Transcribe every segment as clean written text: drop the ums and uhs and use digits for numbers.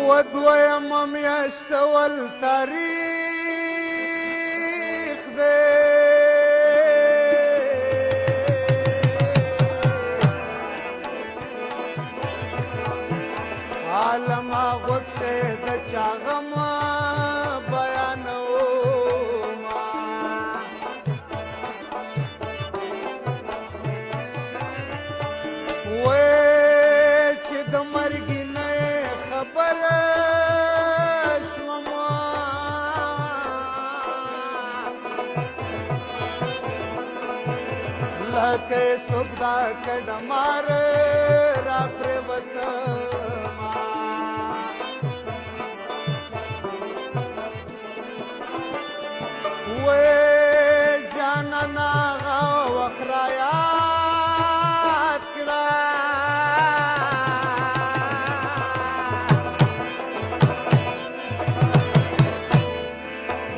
و دویمه میاشت ول تاریخ دی عالم غوږ شي د چا غم بیانومه وی چې د مرګ نه خبره شومه لکه څوک دا کډمار را پرېوتمه وی جانانه هغه وخت رایاد کړه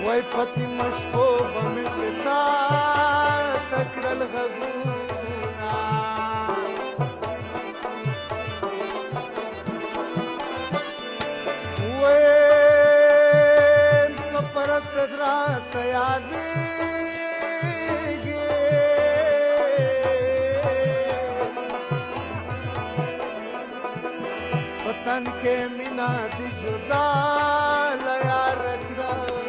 وی پتې مشپو به مې چې تا ته کړل غږونه وی سفرت راته یادېږي په تن کې مینه دې جدا له یاره کړمه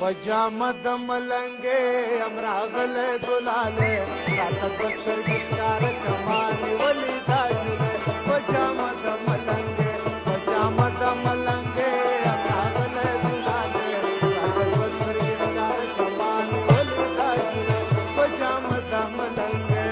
په جامه د ملنګې یم راغلی ګلالې راته دوه سترګې ښکاره کړه نیولې دا جولې په جامه د ملنګې په جامه د ملنګې یم راغلی ګلالې راته دوه سترګې ښکاره کړه نیولې دا جولې په جامه د ملنګې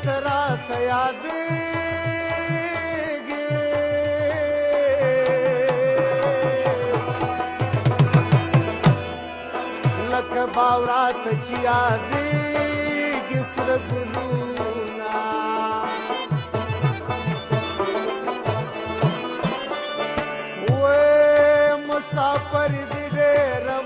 راته یادېږي لکه باورات چې یادېږي سره ګلونه وی مسافر دې ډېره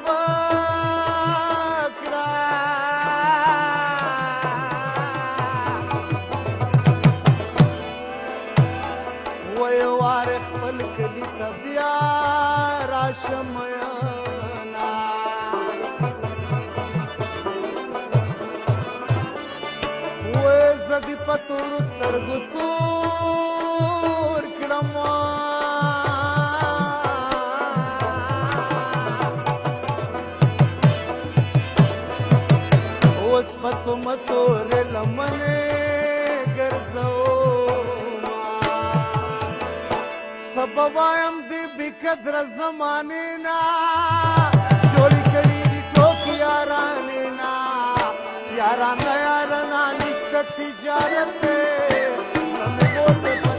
خپل کلی ته بیا راشم میانا وی زه دې په تورو سترګو تور کړم اوس په تومه تورې لمنې ګرځومه سبا وایم دې بې قدره زمانې نه جوړې کړي دي ټوکې یارانې نه یارانه یارانه نشته تجارت دی زړه مې بوته